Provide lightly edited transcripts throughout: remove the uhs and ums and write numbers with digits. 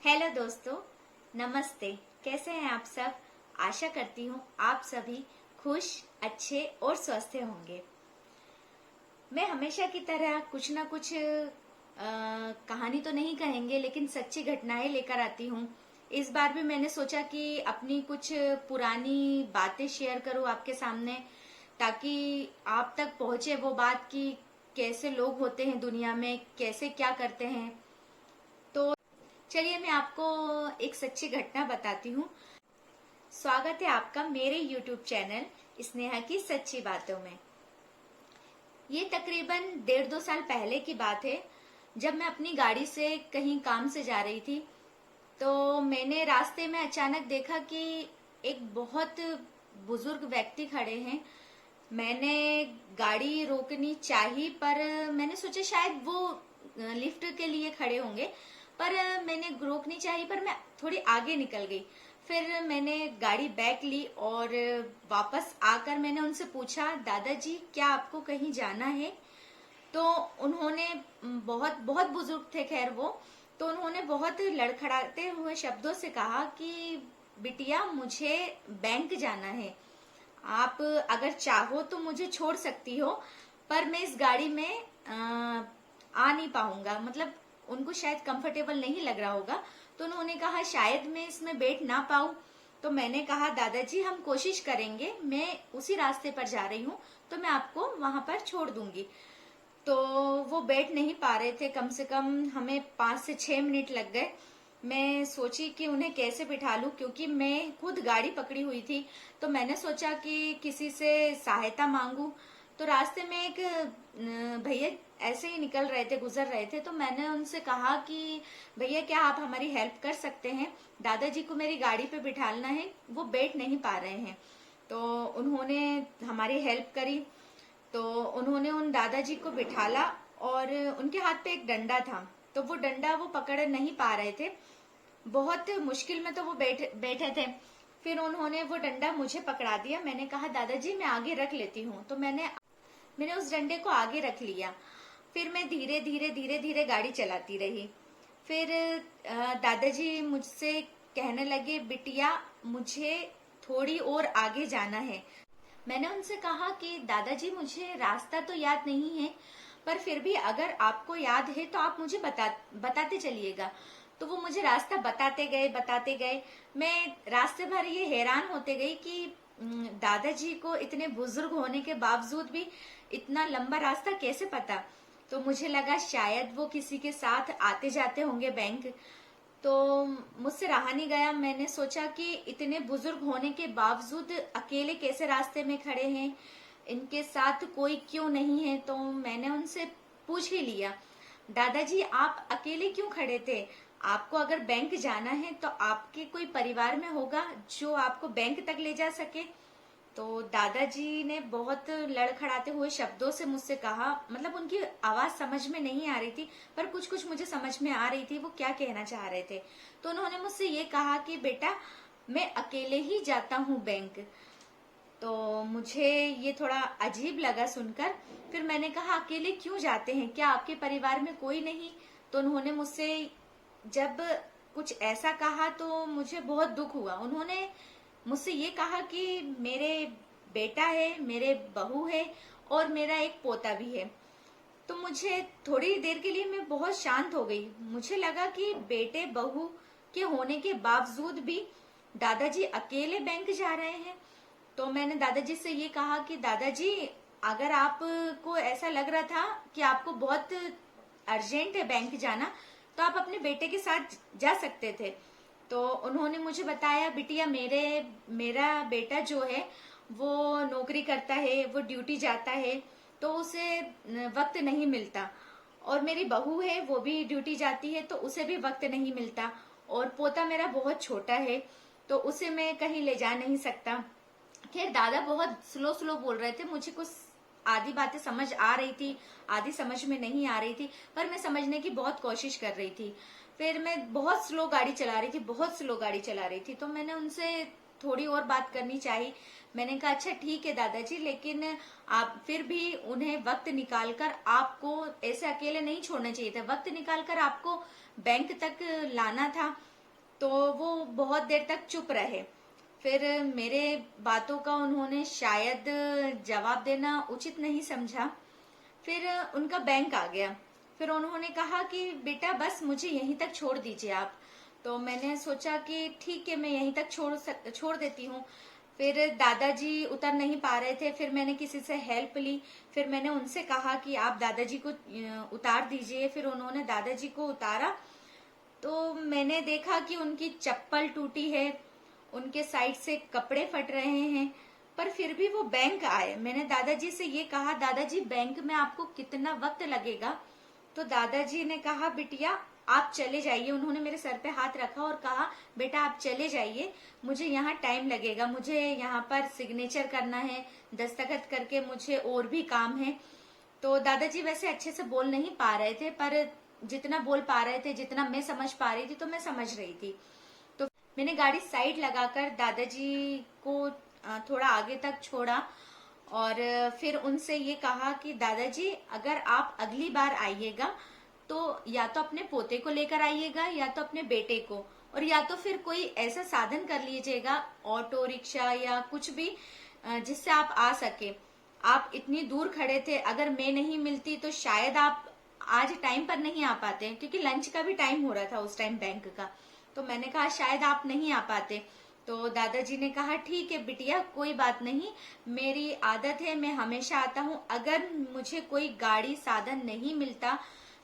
Hello दोस्तों, नमस्ते। कैसे हैं आप सब? आशा करती हूँ आप सभी खुश, अच्छे और स्वस्थ होंगे। मैं हमेशा की तरह कुछ ना कुछ कहानी तो नहीं कहेंगे, लेकिन सच्ची घटनाएं लेकर आती हूँ। इस बार भी मैंने सोचा कि अपनी कुछ पुरानी बातें शेयर करूँ आपके सामने, ताकि आप तक पहुंचे वो बात कि कैसे लोग होते हैं दुनिया में, कैसे क्या करते हैं। तो चलिए मैं आपको एक सच्ची घटना बताती हूँ। स्वागत है आपका मेरे YouTube चैनल स्नेहा की सच्ची बातों में। ये तकरीबन 1.5-2 साल पहले की बात है, जब मैं अपनी गाड़ी से कहीं काम से जा रही थी। तो मैंने रास्ते में अचानक देखा कि एक बहुत बुजुर्ग व्यक्ति खड़े हैं। मैंने गाड़ी रोकनी चाही, पर मैंने सोचा शायद वो लिफ्ट के लिए खड़े होंगे, पर मैंने रोकनी चाहिए, पर मैं थोड़ी आगे निकल गई। फिर मैंने गाड़ी बैक ली और वापस आकर मैंने उनसे पूछा, दादाजी क्या आपको कहीं जाना है? तो उन्होंने बहुत बहुत बुजुर्ग थे खैर वो, तो उन्होंने बहुत लड़खड़ाते हुए शब्दों से कहा कि बिटिया मुझे बैंक जाना है। आप अगर चाहो तो मुझे छोड़ सकती हो, पर मैं इस गाड़ी में आ नहीं पाऊंगा। मतलब उनको शायद कंफर्टेबल नहीं लग रहा होगा, तो उन्होंने कहा शायद मैं इसमें बैठ ना पाऊं। तो मैंने कहा दादाजी हम कोशिश करेंगे, मैं उसी रास्ते पर जा रही हूँ, तो मैं आपको वहां पर छोड़ दूंगी। तो वो बैठ नहीं पा रहे थे, कम से कम हमें 5 से 6 मिनट लग गए। मैं सोची कि उन्हें कैसे बिठा लूं, क्योंकि मैं खुद गाड़ी पकड़ी हुई थी। तो मैंने सोचा कि किसी से सहायता मांगू। तो रास्ते में एक भैया ऐसे ही निकल रहे थे, गुजर रहे थे। तो मैंने उनसे कहा कि भैया क्या आप हमारी हेल्प कर सकते हैं? दादाजी को मेरी गाड़ी पे बिठालना है, वो बैठ नहीं पा रहे हैं। तो उन्होंने हमारी हेल्प करी। तो उन्होंने उन दादाजी को बिठाला और उनके हाथ पे एक डंडा था, तो वो डंडा वो पकड़ नहीं पा रहे थे। बहुत मुश्किल में तो वो बैठे थे। फिर उन्होंने वो डंडा मुझे पकड़ा दिया। मैंने कहा दादाजी मैं आगे रख लेती हूँ। तो मैंने मैंने उस डंडे को आगे रख लिया। फिर मैं धीरे धीरे धीरे धीरे गाड़ी चलाती रही। फिर दादाजी मुझसे कहने लगे, बिटिया मुझे थोड़ी और आगे जाना है। मैंने उनसे कहा कि दादाजी मुझे रास्ता तो याद नहीं है, पर फिर भी अगर आपको याद है तो आप मुझे बताते चलिएगा। तो वो मुझे रास्ता बताते गए। मैं रास्ते भर ये हैरान होते गई कि दादाजी को इतने बुजुर्ग होने के बावजूद भी इतना लंबा रास्ता कैसे पता। तो मुझे लगा शायद वो किसी के साथ आते जाते होंगे बैंक। तो मुझसे रहा नहीं गया। मैंने सोचा कि इतने बुजुर्ग होने के बावजूद अकेले कैसे रास्ते में खड़े हैं, इनके साथ कोई क्यों नहीं है। तो मैंने उनसे पूछ ही लिया, दादाजी आप अकेले क्यों खड़े थे? आपको अगर बैंक जाना है तो आपके कोई परिवार में होगा जो आपको बैंक तक ले जा सके। तो दादाजी ने बहुत लड़खड़ाते हुए शब्दों से मुझसे कहा, मतलब उनकी आवाज समझ में नहीं आ रही थी, पर कुछ कुछ मुझे समझ में आ रही थी वो क्या कहना चाह रहे थे। तो उन्होंने मुझसे ये कहा कि बेटा मैं अकेले ही जाता हूँ बैंक। तो मुझे ये थोड़ा अजीब लगा सुनकर। फिर मैंने कहा अकेले क्यों जाते हैं, क्या आपके परिवार में कोई नहीं? तो उन्होंने मुझसे जब कुछ ऐसा कहा तो मुझे बहुत दुख हुआ। उन्होंने मुझसे ये कहा कि मेरे बेटा है, मेरे बहू है और मेरा एक पोता भी है। तो मुझे थोड़ी देर के लिए मैं बहुत शांत हो गई। मुझे लगा कि बेटे बहू के होने के बावजूद भी दादाजी अकेले बैंक जा रहे हैं। तो मैंने दादाजी से ये कहा कि दादाजी अगर आपको ऐसा लग रहा था कि आपको बहुत अर्जेंट है बैंक जाना, तो आप अपने बेटे के साथ जा सकते थे। तो उन्होंने मुझे बताया, बिटिया मेरा बेटा जो है वो नौकरी करता है, वो ड्यूटी जाता है, तो उसे वक्त नहीं मिलता। और मेरी बहू है वो भी ड्यूटी जाती है, तो उसे भी वक्त नहीं मिलता। और पोता मेरा बहुत छोटा है, तो उसे मैं कहीं ले जा नहीं सकता। खैर दादा बहुत स्लो स्लो बोल रहे थे। मुझे कुछ आधी बातें समझ आ रही थी, आधी समझ में नहीं आ रही थी, पर मैं समझने की बहुत कोशिश कर रही थी। फिर मैं बहुत स्लो गाड़ी चला रही थी, बहुत स्लो गाड़ी चला रही थी। तो मैंने उनसे थोड़ी और बात करनी चाहिए। मैंने कहा अच्छा ठीक है दादाजी, लेकिन आप फिर भी उन्हें वक्त निकालकर आपको ऐसे अकेले नहीं छोड़ना चाहिए था। वक्त निकालकर आपको बैंक तक लाना था। तो वो बहुत देर तक चुप रहे। फिर मेरे बातों का उन्होंने शायद जवाब देना उचित नहीं समझा। फिर उनका बैंक आ गया। फिर उन्होंने कहा कि बेटा बस मुझे यहीं तक छोड़ दीजिए आप। तो मैंने सोचा कि ठीक है, मैं यहीं तक छोड़ देती हूँ। फिर दादाजी उतर नहीं पा रहे थे। फिर मैंने किसी से हेल्प ली। फिर मैंने उनसे कहा कि आप दादाजी को उतार दीजिए। फिर उन्होंने दादाजी को उतारा। तो मैंने देखा कि उनकी चप्पल टूटी है, उनके साइड से कपड़े फट रहे हैं, पर फिर भी वो बैंक आए। मैंने दादाजी से ये कहा, दादाजी बैंक में आपको कितना वक्त लगेगा? तो दादाजी ने कहा, बिटिया आप चले जाइए। उन्होंने मेरे सर पे हाथ रखा और कहा, बेटा आप चले जाइए, मुझे यहाँ टाइम लगेगा, मुझे यहाँ पर सिग्नेचर करना है, दस्तखत करके मुझे और भी काम है। तो दादाजी वैसे अच्छे से बोल नहीं पा रहे थे, पर जितना बोल पा रहे थे, जितना मैं समझ पा रही थी, तो मैं समझ रही थी। तो मैंने गाड़ी साइड लगाकर दादाजी को थोड़ा आगे तक छोड़ा और फिर उनसे ये कहा कि दादाजी अगर आप अगली बार आइएगा तो या तो अपने पोते को लेकर आइएगा, या तो अपने बेटे को, और या तो फिर कोई ऐसा साधन कर लीजिएगा, ऑटो रिक्शा या कुछ भी, जिससे आप आ सके। आप इतनी दूर खड़े थे, अगर मैं नहीं मिलती तो शायद आप आज टाइम पर नहीं आ पाते, क्योंकि लंच का भी टाइम हो रहा था उस टाइम बैंक का। तो मैंने कहा शायद आप नहीं आ पाते। तो दादाजी ने कहा ठीक है बिटिया, कोई बात नहीं, मेरी आदत है, मैं हमेशा आता हूँ। अगर मुझे कोई गाड़ी साधन नहीं मिलता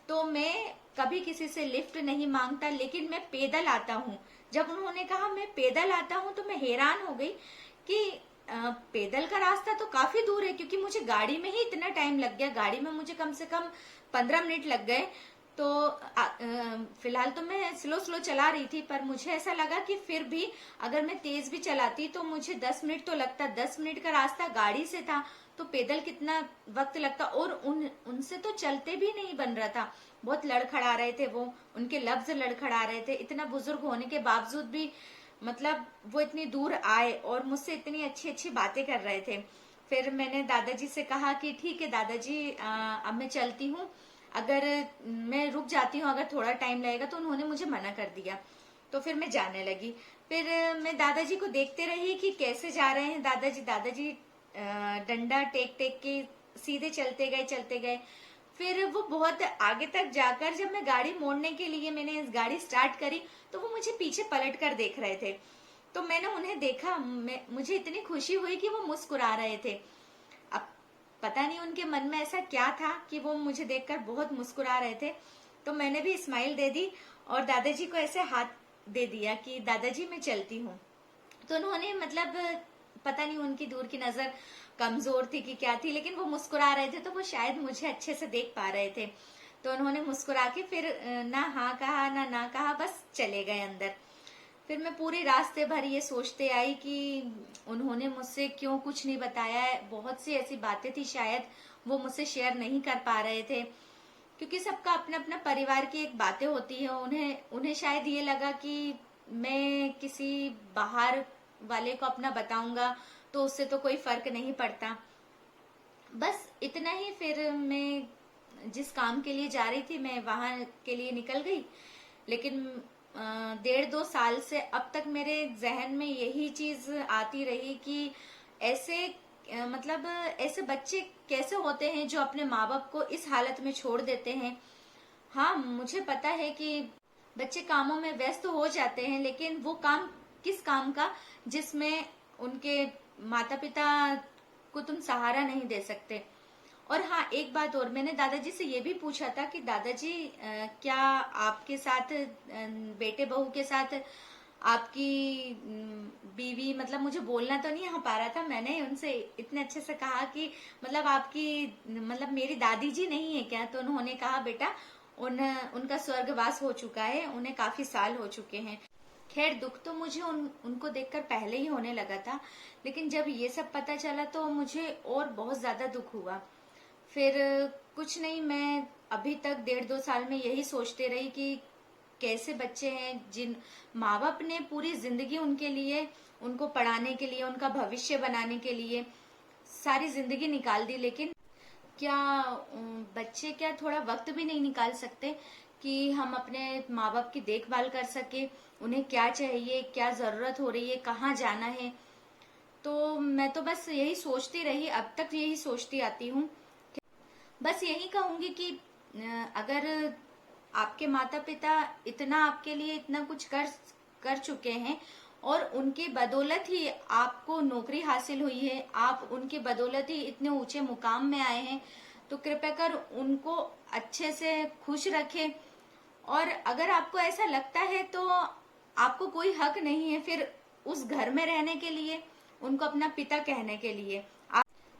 तो मैं कभी किसी से लिफ्ट नहीं मांगता, लेकिन मैं पैदल आता हूँ। जब उन्होंने कहा मैं पैदल आता हूँ तो मैं हैरान हो गई कि पैदल का रास्ता तो काफी दूर है, क्योंकि मुझे गाड़ी में ही इतना टाइम लग गया। गाड़ी में मुझे कम से कम 15 मिनट लग गए। तो फिलहाल तो मैं स्लो स्लो चला रही थी, पर मुझे ऐसा लगा कि फिर भी अगर मैं तेज भी चलाती तो मुझे 10 मिनट तो लगता। 10 मिनट का रास्ता गाड़ी से था, तो पैदल कितना वक्त लगता। और उनसे तो चलते भी नहीं बन रहा था, बहुत लड़खड़ा रहे थे वो, उनके लफ्ज लड़खड़ा रहे थे। इतना बुजुर्ग होने के बावजूद भी मतलब वो इतनी दूर आए और मुझसे इतनी अच्छी अच्छी बातें कर रहे थे। फिर मैंने दादाजी से कहा कि ठीक है दादाजी, अब मैं चलती हूँ, अगर मैं रुक जाती हूँ अगर थोड़ा टाइम लगेगा। तो उन्होंने मुझे मना कर दिया। तो फिर मैं जाने लगी। फिर मैं दादाजी को देखते रही कि कैसे जा रहे हैं दादाजी। दादाजी डंडा टेक टेक के सीधे चलते गए। फिर वो बहुत आगे तक जाकर जब मैं गाड़ी मोड़ने के लिए मैंने इस गाड़ी स्टार्ट करी, तो वो मुझे पीछे पलट कर देख रहे थे। तो मैंने उन्हें देखा, मुझे इतनी खुशी हुई कि वो मुस्कुरा रहे थे। अब पता नहीं उनके मन में ऐसा क्या था कि वो मुझे देखकर बहुत मुस्कुरा रहे थे। तो मैंने भी स्माइल दे दी और दादाजी को ऐसे हाथ दे दिया कि दादाजी मैं चलती हूँ। तो उन्होंने मतलब पता नहीं उनकी दूर की नजर कमजोर थी कि क्या थी, लेकिन वो मुस्कुरा रहे थे, तो वो शायद मुझे अच्छे से देख पा रहे थे। तो उन्होंने मुस्कुरा के फिर ना हाँ कहा ना कहा, बस चले गए अंदर। फिर मैं पूरे रास्ते भर ये सोचते आई कि उन्होंने मुझसे क्यों कुछ नहीं बताया है। बहुत सी ऐसी बातें थी शायद वो मुझसे शेयर नहीं कर पा रहे थे, क्योंकि सबका अपना अपना परिवार की एक बातें होती है। उन्हें शायद ये लगा कि मैं किसी बाहर वाले को अपना बताऊंगा तो उससे तो कोई फर्क नहीं पड़ता। बस इतना ही। फिर मैं जिस काम के लिए जा रही थी मैं वहां के लिए निकल गई। लेकिन 1.5-2 साल से अब तक मेरे जहन में यही चीज आती रही कि ऐसे मतलब ऐसे बच्चे कैसे होते हैं जो अपने माँ बाप को इस हालत में छोड़ देते हैं। हाँ, मुझे पता है कि बच्चे कामों में व्यस्त हो जाते हैं, लेकिन वो काम किस काम का जिसमें उनके माता पिता को तुम सहारा नहीं दे सकते। और हाँ, एक बात और, मैंने दादाजी से ये भी पूछा था कि दादाजी क्या आपके साथ बेटे बहू के साथ आपकी बीवी, मतलब मुझे बोलना तो नहीं आ पा रहा था। मैंने उनसे इतने अच्छे से कहा कि मतलब आपकी मतलब मेरी दादी जी नहीं है क्या? तो उन्होंने कहा बेटा उनका स्वर्गवास हो चुका है, उन्हें काफी साल हो चुके हैं। खैर दुख तो मुझे उनको देखकर पहले ही होने लगा था, लेकिन जब ये सब पता चला तो मुझे और बहुत ज्यादा दुख हुआ। फिर कुछ नहीं, मैं अभी तक 1.5-2 साल में यही सोचते रही कि कैसे बच्चे हैं जिन माँ बाप ने पूरी जिंदगी उनके लिए, उनको पढ़ाने के लिए, उनका भविष्य बनाने के लिए सारी जिंदगी निकाल दी, लेकिन क्या बच्चे क्या थोड़ा वक्त भी नहीं निकाल सकते कि हम अपने माँ बाप की देखभाल कर सके, उन्हें क्या चाहिए, क्या जरूरत हो रही है, कहाँ जाना है। तो मैं तो बस यही सोचती रही, अब तक यही सोचती आती हूँ। बस यही कहूंगी कि अगर आपके माता पिता इतना आपके लिए इतना कुछ कर चुके हैं और उनके बदौलत ही आपको नौकरी हासिल हुई है, आप उनके बदौलत ही इतने ऊंचे मुकाम में आए हैं, तो कृपया कर उनको अच्छे से खुश रखें। और अगर आपको ऐसा लगता है तो आपको कोई हक नहीं है फिर उस घर में रहने के लिए, उनको अपना पिता कहने के लिए।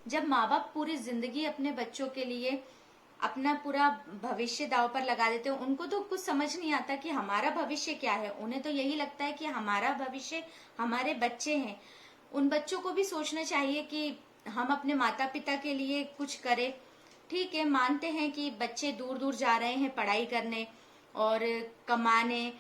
जब माँ बाप पूरी जिंदगी अपने बच्चों के लिए अपना पूरा भविष्य दांव पर लगा देते हो, उनको तो कुछ समझ नहीं आता कि हमारा भविष्य क्या है। उन्हें तो यही लगता है कि हमारा भविष्य हमारे बच्चे हैं। उन बच्चों को भी सोचना चाहिए कि हम अपने माता पिता के लिए कुछ करें। ठीक है, मानते हैं कि बच्चे दूर दूर जा रहे हैं पढ़ाई करने और कमाने,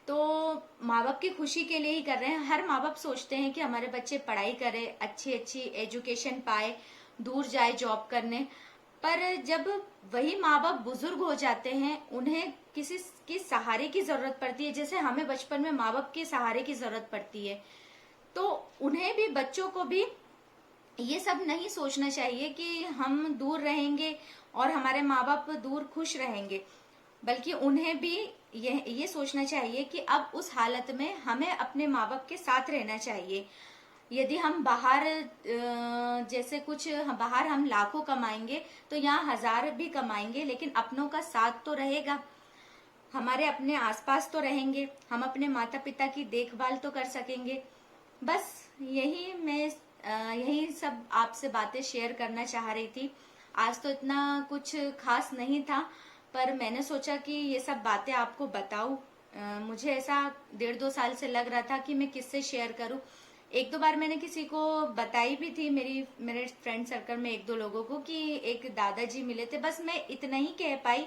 तो माँ बाप की खुशी के लिए ही कर रहे हैं। हर माँ बाप सोचते हैं कि हमारे बच्चे पढ़ाई करें, अच्छी अच्छी एजुकेशन पाए, दूर जाए जॉब करने। पर जब वही माँ बाप बुजुर्ग हो जाते हैं, उन्हें किसी की सहारे की जरूरत पड़ती है, जैसे हमें बचपन में माँ बाप के सहारे की जरूरत पड़ती है, तो उन्हें भी, बच्चों को भी ये सब नहीं सोचना चाहिए कि हम दूर रहेंगे और हमारे माँ बाप दूर खुश रहेंगे, बल्कि उन्हें भी ये सोचना चाहिए कि अब उस हालत में हमें अपने माँ बाप के साथ रहना चाहिए। यदि हम बाहर जैसे कुछ बाहर हम लाखों कमाएंगे तो यहाँ 1000 भी कमाएंगे, लेकिन अपनों का साथ तो रहेगा, हमारे अपने आसपास तो रहेंगे, हम अपने माता पिता की देखभाल तो कर सकेंगे। बस यही मैं यही सब आपसे बातें शेयर करना चाह रही थी। आज तो इतना कुछ खास नहीं था, पर मैंने सोचा कि ये सब बातें आपको बताऊं। मुझे ऐसा 1.5-2 साल से लग रहा था कि मैं किससे शेयर करूं। 1-2 बार मैंने किसी को बताई भी थी, मेरे फ्रेंड सर्कल में 1-2 लोगों को, कि एक दादाजी मिले थे, बस मैं इतना ही कह पाई।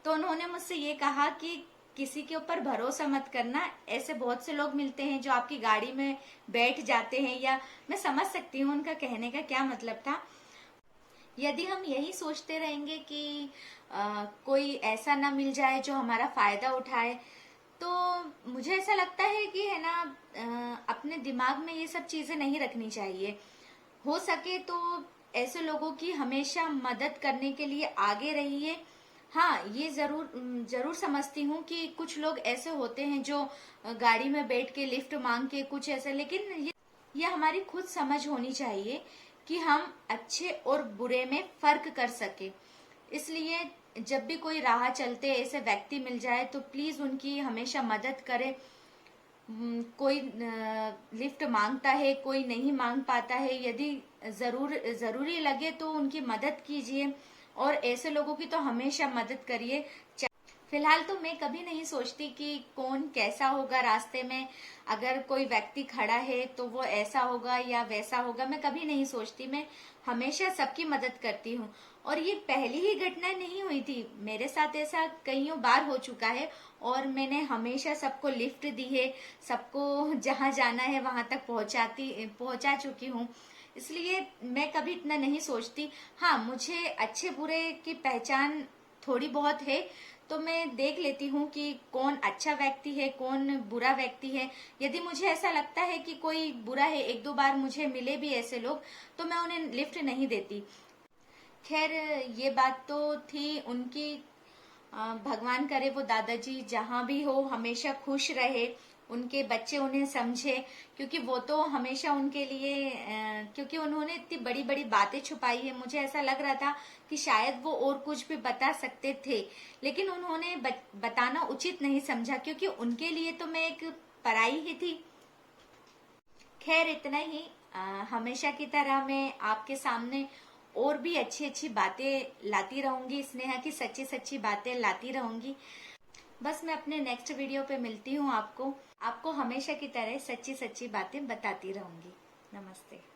तो उन्होंने मुझसे ये कहा कि किसी के ऊपर भरोसा मत करना, ऐसे बहुत से लोग मिलते हैं जो आपकी गाड़ी में बैठ जाते हैं। या मैं समझ सकती हूँ उनका कहने का क्या मतलब था। यदि हम यही सोचते रहेंगे कि कोई ऐसा ना मिल जाए जो हमारा फायदा उठाए, तो मुझे ऐसा लगता है कि है ना, अपने दिमाग में ये सब चीजें नहीं रखनी चाहिए। हो सके तो ऐसे लोगों की हमेशा मदद करने के लिए आगे रहिए। हाँ, ये जरूर जरूर समझती हूँ कि कुछ लोग ऐसे होते हैं जो गाड़ी में बैठ के लिफ्ट मांग के कुछ ऐसे, लेकिन ये हमारी खुद समझ होनी चाहिए कि हम अच्छे और बुरे में फर्क कर सके। इसलिए जब भी कोई राह चलते ऐसे व्यक्ति मिल जाए तो प्लीज उनकी हमेशा मदद करें। कोई लिफ्ट मांगता है, कोई नहीं मांग पाता है, यदि जरूरी लगे तो उनकी मदद कीजिए और ऐसे लोगों की तो हमेशा मदद करिए। फिलहाल तो मैं कभी नहीं सोचती कि कौन कैसा होगा रास्ते में, अगर कोई व्यक्ति खड़ा है तो वो ऐसा होगा या वैसा होगा, मैं कभी नहीं सोचती। मैं हमेशा सबकी मदद करती हूँ। और ये पहली ही घटना नहीं हुई थी, मेरे साथ ऐसा कईयों बार हो चुका है और मैंने हमेशा सबको लिफ्ट दी है, सबको जहाँ जाना है वहां तक पहुंचा चुकी हूँ। इसलिए मैं कभी इतना नहीं सोचती। हाँ, मुझे अच्छे बुरे की पहचान थोड़ी बहुत है, तो मैं देख लेती हूँ कि कौन अच्छा व्यक्ति है, कौन बुरा व्यक्ति है। यदि मुझे ऐसा लगता है कि कोई बुरा है, 1-2 बार मुझे मिले भी ऐसे लोग, तो मैं उन्हें लिफ्ट नहीं देती। खैर, ये बात तो थी उनकी। भगवान करे वो दादाजी जहाँ भी हो हमेशा खुश रहे, उनके बच्चे उन्हें समझे, क्योंकि वो तो हमेशा उनके लिए क्योंकि उन्होंने इतनी बड़ी बड़ी बातें छुपाई है, मुझे ऐसा लग रहा था कि शायद वो और कुछ भी बता सकते थे, लेकिन उन्होंने बताना उचित नहीं समझा, क्योंकि उनके लिए तो मैं एक पराई ही थी। खैर, इतना ही। हमेशा की तरह मैं आपके सामने और भी अच्छी अच्छी बातें लाती रहूंगी, स्नेहा की सच्ची सच्ची बातें लाती रहूंगी। बस मैं अपने नेक्स्ट वीडियो पे मिलती हूँ आपको हमेशा की तरह सच्ची सच्ची बातें बताती रहूंगी। नमस्ते।